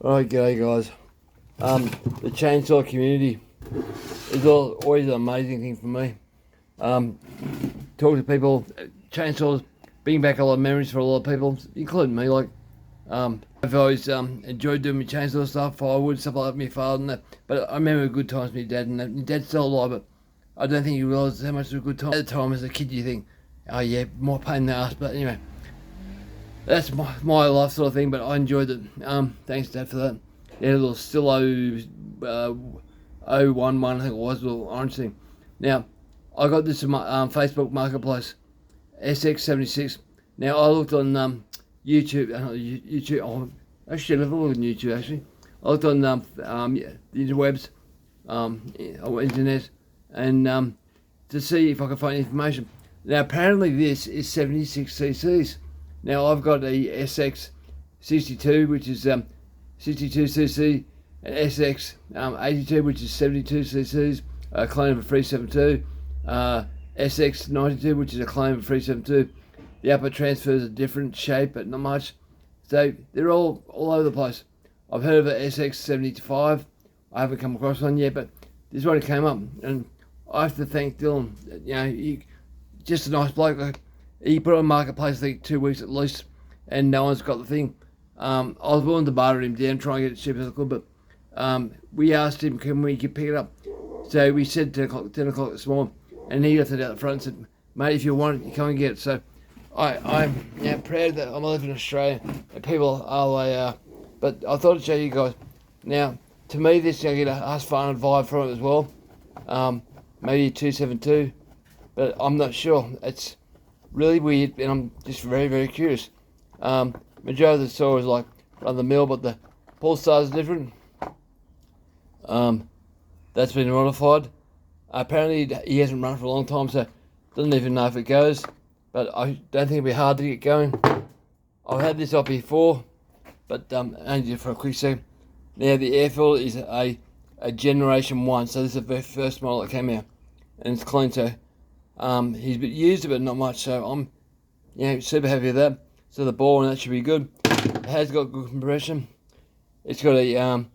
Alright, g'day guys. The chainsaw community is always an amazing thing for me. Talk to people, chainsaws bring back a lot of memories for a lot of people, including me. I've always enjoyed doing my chainsaw stuff, firewood, stuff like that, my father and that. But I remember good times with my dad, and that. My dad's still alive, but I don't think he realised how much of a good time. At the time, as a kid, you think, oh yeah, more pain in the ass, but anyway. That's my life sort of thing, but I enjoyed it. Thanks, Dad, for that. Yeah, a little still 011, I think it was, a little orange thing. Now, I got this in my Facebook Marketplace, SX76. Now, I looked on YouTube. Actually, I never looked on YouTube, actually. I looked on the interwebs, internet, and to see if I could find information. Now, apparently this is 76 cc's. Now I've got a SX62, which is 62cc, and SX82, which is 72cc's, a clone of a 372, SX92, which is a clone of a 372. The upper transfers a different shape, but not much. So they're all over the place. I've heard of an SX75. I haven't come across one yet, but this one came up, and I have to thank Dylan. You know, just a nice bloke. He put it on Marketplace, I think, 2 weeks at least, and no one's got the thing. I was willing to barter him down, try and get it cheap as I could, but we asked him, can we pick it up? So we said 10 o'clock this morning, and he left it out the front and said, mate, if you want it, you come and get it. So I'm proud that I'm living in Australia, and people are, but I thought I'd show you guys. Now, to me, this I get a Husqvarna vibe from it as well, maybe a 272, but I'm not sure. It's really weird, and I'm just very, very curious. Majority of the saw is like run the mill, but the pull stars is different. That's been modified. Apparently he hasn't run for a long time, so doesn't even know if it goes. But I don't think it'll be hard to get going. I've had this off before, but only for a quick second. Now the air filter is a generation 1, so this is the very first model that came out, and it's clean. So he's used it, but not much, so I'm super happy with that. So the ball and that should be good. It has got good compression. It's got a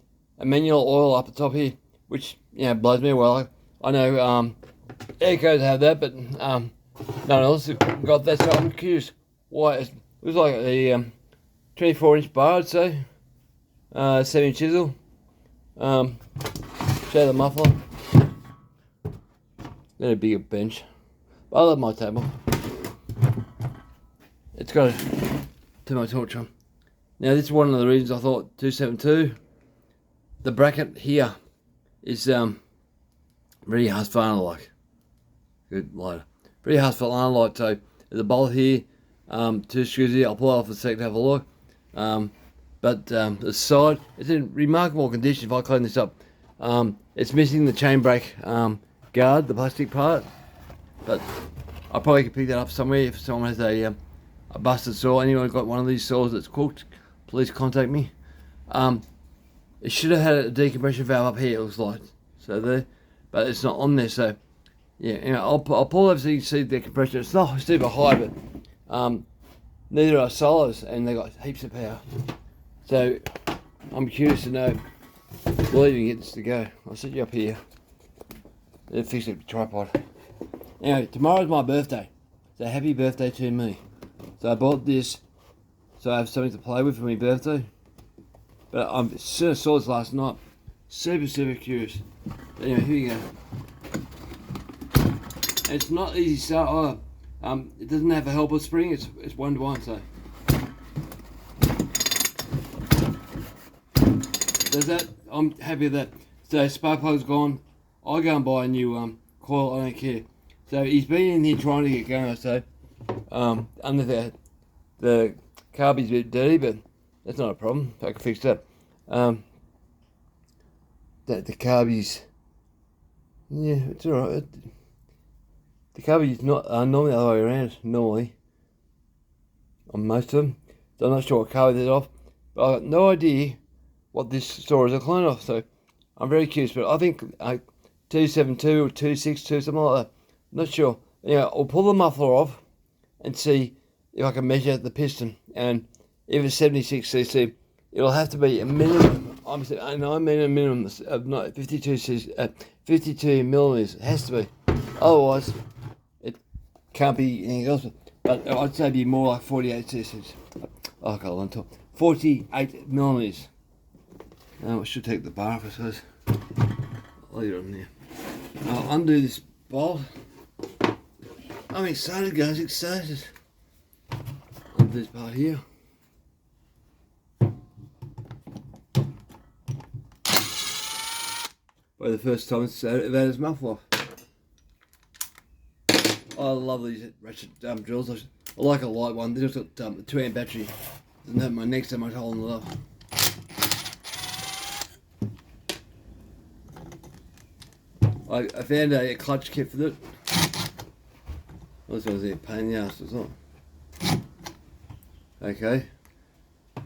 manual oil up the top here, which blows me well. I know Airco's have that, but no one else has got that, so I'm curious why it was like a 24-inch bar, I'd say, 7-inch chisel. Show the muffler. Then a bigger bench. I love my table. It's got to my torch on. Now this is one of the reasons I thought 272. The bracket here is very Husqvarna-like. Good lighter. Very Husqvarna-like. So there's a bolt here, 2 screws here. I'll pull it off a sec to have a look. But the side, it's in remarkable condition if I clean this up. It's missing the chain brake guard, the plastic part. But I probably could pick that up somewhere if someone has a busted saw. Anyone got one of these saws that's cooked, please contact me. It should have had a decompression valve up here, it looks like. So there, but it's not on there. So yeah, I'll pull up so you can see the compression. It's not super high, but neither are solos, and they got heaps of power. So I'm curious to know, will I even get this to go? I'll set you up here. Then fix it with the tripod. Anyway, tomorrow's my birthday, so happy birthday to me. So I bought this so I have something to play with for my birthday. But I saw this last night, super curious. But anyway, here you go. And it's not easy to start either. It doesn't have a helper spring, it's 1-to-1, so. There's that, I'm happy with that. So spark plug's gone, I go and buy a new coil, I don't care. So he's been in here trying to get going, so under the carbie's a bit dirty, but that's not a problem. I can fix that. The carbie's, yeah, it's alright. The carbie's not normally the other way around, normally, on most of them. So I'm not sure what carbie they're off, but I've got no idea what this saw is a clone of, so I'm very curious. But I think 272 or 262, something like that. Not sure. Anyway, I'll pull the muffler off and see if I can measure the piston, and if it's 76cc, it'll have to be a minimum. I mean a minimum of not 52 millimeters. It has to be. Otherwise, it can't be anything else. But I'd say it'd be more like 48 cc's. Oh, God, on top. 48 millimeters. Now I should take the bar off, I suppose. I'll leave it on there. I'll undo this bolt. I'm excited, guys, excited. Undo this part here. For the first time it's had its muffler off. I love these ratchet drills. I like a light one. They've just got a 2 amp battery. Doesn't have my neck so much hole in the left. I found a clutch kit for it. This one's a pain in the ass, isn't it? Okay.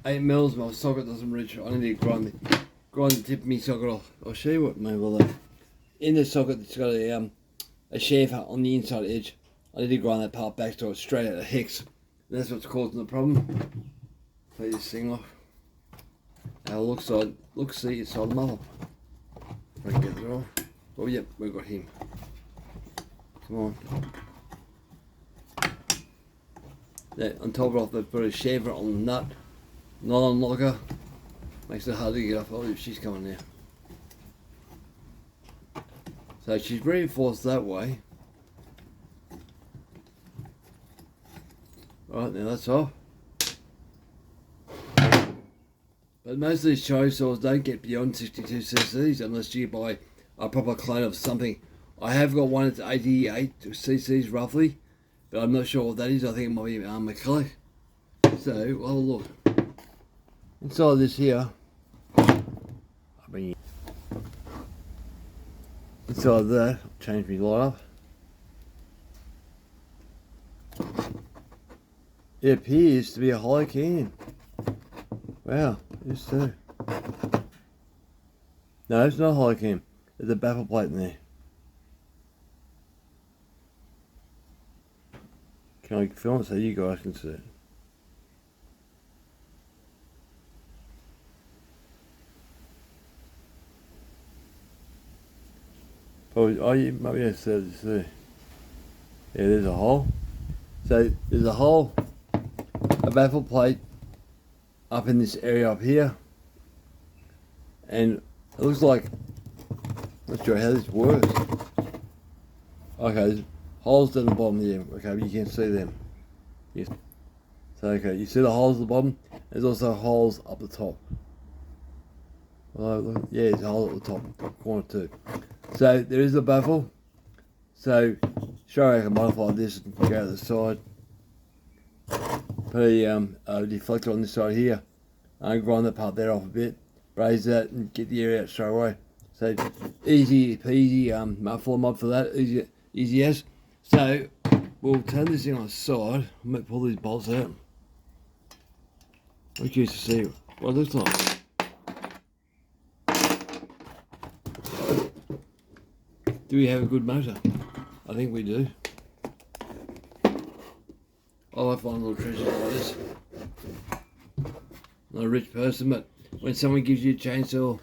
8 mils, my socket doesn't reach. I need to grind the tip of my socket off. I'll show you what I mean by that. In the socket, it's got a chamfer on the inside edge. I need to grind that part back to it straight out of hex. And that's what's causing the problem. Take this thing off. Now look see inside the muffler. If I can get it off. Oh yep, we've got him. Come on. On top of it, they've put a chamfer on the nut. Nylon locker. Makes it hard to get off. Oh, she's coming now. So she's reinforced that way. Right, now that's off. But most of these cherry saws don't get beyond 62 cc's unless you buy a proper clone of something. I have got one that's 88 cc's roughly, but I'm not sure what that is. I think it might be metallic. So, well, look. Inside this here, I'll bring it. Inside that, I'll change my light up. It appears to be a hollow can. Wow, it is too. No, it's not a hollow can. There's a baffle plate in there. Can I film it so you guys can see it? Probably, oh, you might be able to see. Yeah, there's a hole. So there's a hole, a baffle plate up in this area up here, and it looks like, not sure how this works. Okay, there's holes down the bottom there. Okay, but you can see them. Yes. So okay, you see the holes at the bottom. There's also holes up the top. Oh, look, yeah, there's a hole at the top corner too. So there is a baffle. So sure, I can modify this and go to the side. Put a deflector on this side here. And grind that part there off a bit. Braze that and get the air out straight away. So easy peasy muffler mod for that. Easy as. So we'll turn this thing on its side. I might pull these bolts out. I'm curious to see what it looks like. Do we have a good motor? I think we do. I find little treasures like this. Not a rich person, but when someone gives you a chainsaw,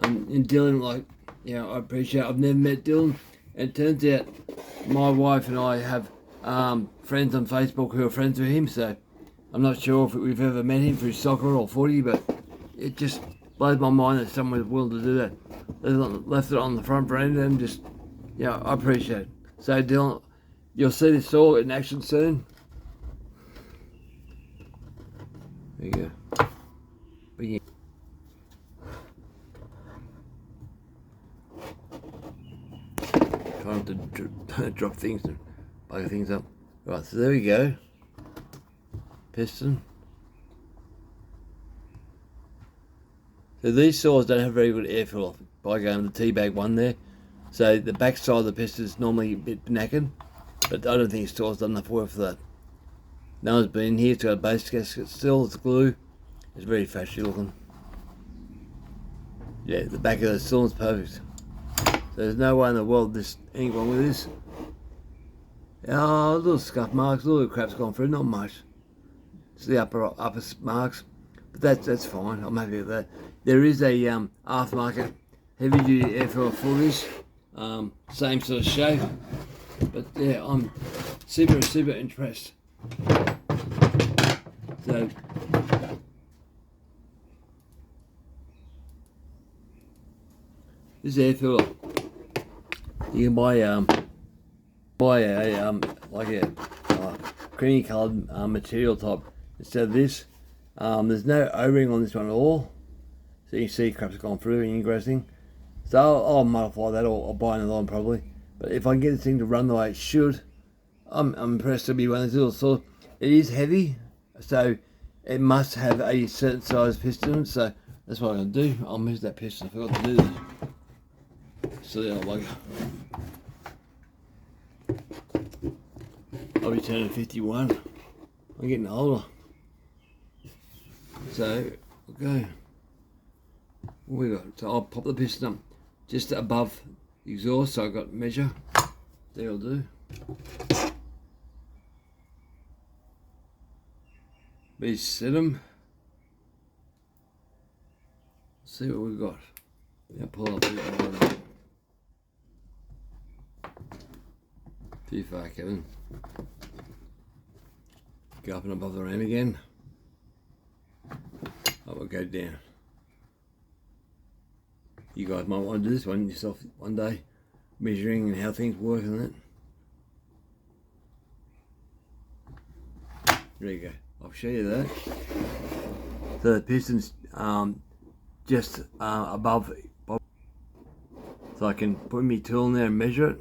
and Dylan, like, you know, I appreciate. I've never met Dylan, and it turns out my wife and I have friends on Facebook who are friends with him. So I'm not sure if we've ever met him through soccer or footy, but it just blows my mind that someone is willing to do that. They left it on the front veranda and just, you know, I appreciate it. So Dylan, you'll see this saw in action soon. There you go. But yeah. Trying to drop things and bugger things up. Right, so there we go. Piston. So these saws don't have very good airflow by going to the T-bag one there. So the back side of the piston is normally a bit knackered, but I don't think the saw's done enough work for that. No one's been here. It's got a base gasket still, it's glue. It's very fashy looking. Yeah, the back of the cylinder's perfect. So there's no way in the world there's anything wrong with this. Oh, little scuff marks, a little crap's gone through, not much. It's the upper marks. But that's fine. I'm happy with that. There is a aftermarket heavy duty airfoil for this, same sort of shape. But yeah, I'm super impressed. So this airfoil, you can buy a like a creamy coloured material type instead of this. There's no O-ring on this one at all, so you can see crap's gone through and ingressing. So I'll modify that, or I'll buy another one probably. But if I can get this thing to run the way it should, I'm impressed to be one of these little sort. It is heavy, so it must have a certain size piston. So that's what I'm going to do. I'll measure that piston. I forgot to do this. Silly old bugger. I'll be turning 51. I'm getting older. So, okay. What we got? So I'll pop the piston up just above the exhaust, so I've got measure. That'll do. We set them. See what we've got. Yeah, pull up a bit. Too far, Kevin. Go up and above the ram again. I will go down. You guys might want to do this one yourself one day, measuring and how things work and that. There you go. I'll show you that. So the piston's just above, so I can put my tool in there and measure it.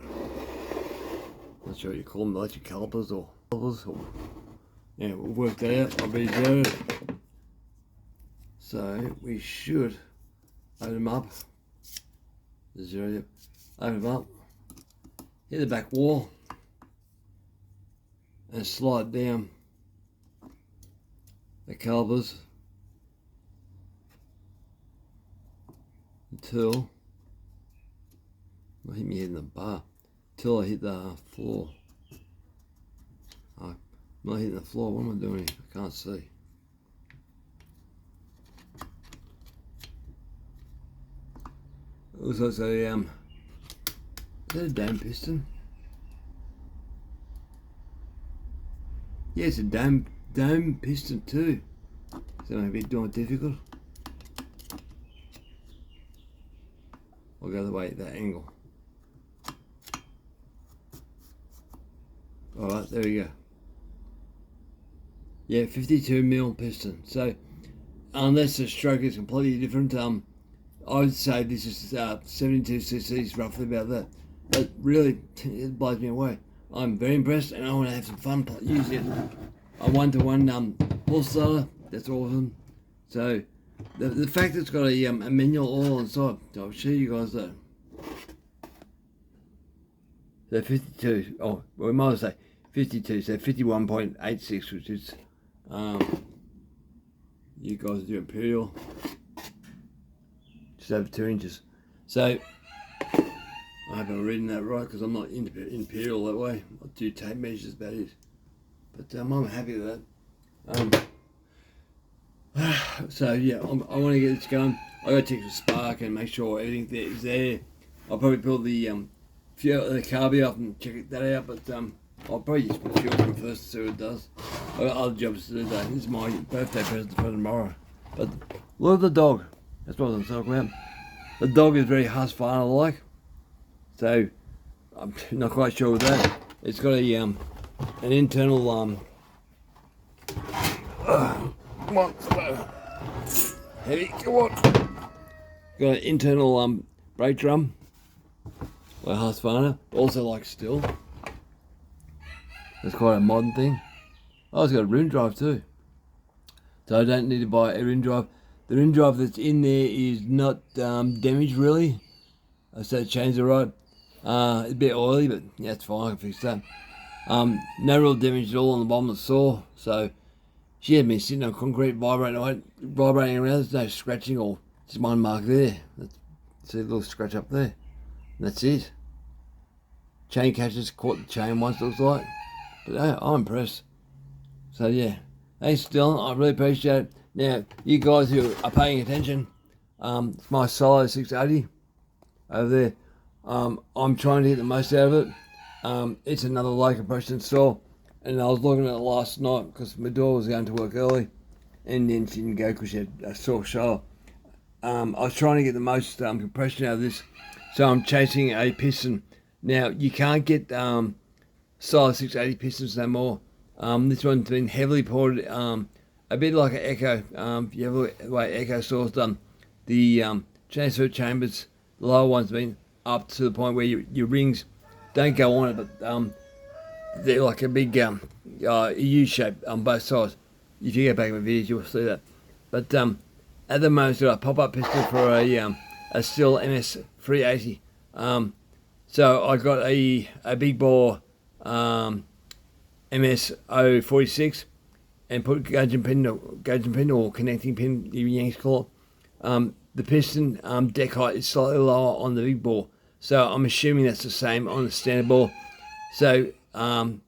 Not sure what you call them, electric calipers or yeah, we'll work that out. I'll be zeroed. So we should open them up. Zero, yep. Open them up. Hit the back wall and slide down the calipers until I hit my head in the bar. Till I hit the floor. I'm not hitting the floor. What am I doing here? I can't see. Also, is that a dome piston? Yeah, it's a dome piston too. So maybe doing it difficult. I'll go the way at that angle. Alright, there we go. Yeah, 52mm piston. So, unless the stroke is completely different, I would say this is 72cc, roughly about that. But really, it blows me away. I'm very impressed, and I want to have some fun using it. A one-to-one pull starter, that's awesome. So, the fact that it's got a manual oil inside, I'll show you guys that. So 52, oh, well, we might as well say 52, so 51.86, which is, you guys do imperial, just over 2 inches. So, I hope I'm reading that right, because I'm not imperial that way. I do tape measures, about it. But I'm happy with that. So yeah, I want to get this going. I got to check the spark and make sure everything there is there. I'll probably pull the carby off and check that out, but I'll probably just put fuel in first to see what it does. I got other jobs to do today. This is my birthday present for tomorrow. But look at the dog. That's what I'm talking about. The dog is very Husqvarna-like, so I'm not quite sure with that. It's got a an internal come on, heavy, come on. Got an internal brake drum, like Husqvarna, also like steel. It's quite a modern thing. Oh, it's got a rim drive too, so I don't need to buy a rim drive. The rim drive that's in there is not damaged really, so change it right. It's a bit oily, but yeah, it's fine. I can fix that. No real damage at all on the bottom of the saw, so she had been sitting on concrete vibrating around. There's no scratching or just one mark there. See a little scratch up there. And that's it. Chain catches caught the chain once, looks like. But I'm impressed. So yeah, thanks Dylan, I really appreciate it. Now, you guys who are paying attention, it's my Solo 680 over there. I'm trying to get the most out of it. It's another low compression saw, and I was looking at it last night because my daughter was going to work early, and then she didn't go because she had a sore shoulder. I was trying to get the most compression out of this, so I'm chasing a piston. Now, you can't get Solo 680 pistons no more. This one's been heavily ported, a bit like an Echo. If you have a look at the way Echo saw's done, the transfer chambers, the lower one's been up to the point where your rings don't go on it, but they're like a big U shape on both sides. If you go back in my videos, you'll see that. But at the moment, I've got a pop-up piston for a Stihl MS380. So I got a big bore MS046 and put gauge and pin or connecting pin, you Yanks call it. The piston deck height is slightly lower on the big bore, so I'm assuming that's the same on the standard bore. So the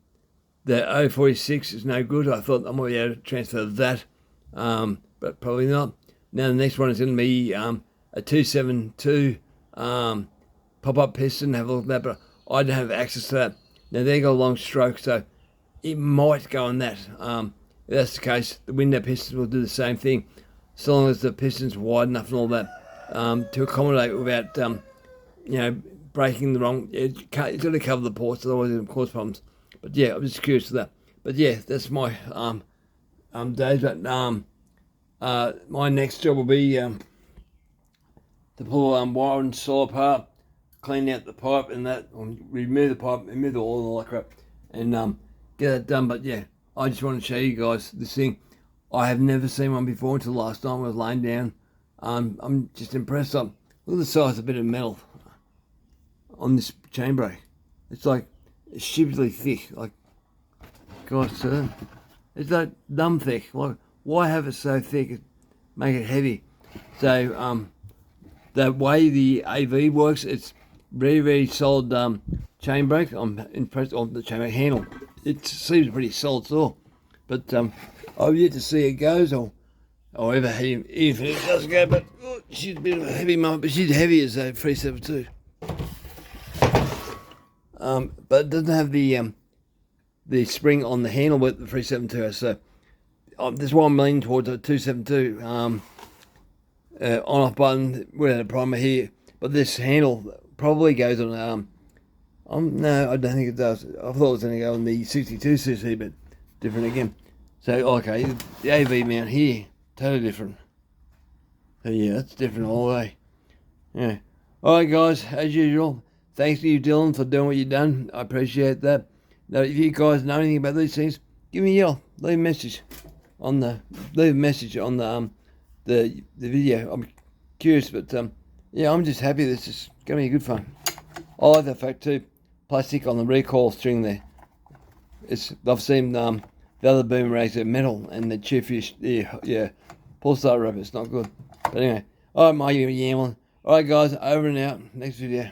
046 is no good. I thought I might be able to transfer that, but probably not. Now the next one is going to be a 272 pop-up piston. Have a look at that, but I don't have access to that. Now they got a long stroke, so it might go on that. If that's the case, the window pistons will do the same thing, so long as the piston's wide enough and all that to accommodate without breaking the wrong. It's got to cover the ports, otherwise it'll cause problems. But yeah, I'm just curious to that. But yeah, that's my days. But my next job will be to pull wire and saw apart, clean out the pipe and that, or remove the pipe, remove the oil and all that crap, and get that done. But yeah, I just want to show you guys this thing. I have never seen one before until last night when I was laying down. I'm just impressed. Look at the size of a bit of metal on this chain brake. It's like stupidly thick. Like, gosh, it's like dumb thick. Like, why have it so thick? Make it heavy. So the way the AV works, it's very, very solid chain brake. I'm impressed on the chain brake handle. It seems pretty solid still, but I've yet to see it goes or ever if it does go. But she's a bit of a heavy mum, but she's heavy as a 372. But it doesn't have the spring on the handle with the 372 has. So that's why I'm leaning towards a 272 on-off button without a primer here. But this handle probably goes on. No, I don't think it does. I thought it was going to go on the 62cc, but different again. So okay, the AV mount here, totally different. So yeah, that's different all the way. Yeah. All right, guys, as usual. Thanks to you, Dylan, for doing what you've done. I appreciate that. Now, if you guys know anything about these things, give me a yell. Leave a message on the the video. I'm curious, but yeah, I'm just happy. This is going to be good fun. I like the fact too, plastic on the recoil string there. I've seen the other Baumr-AG are metal, and the cheerfish, yeah, pull start rubber. It's not good. But anyway, all right, my yambling. All right, guys, over and out. Next video.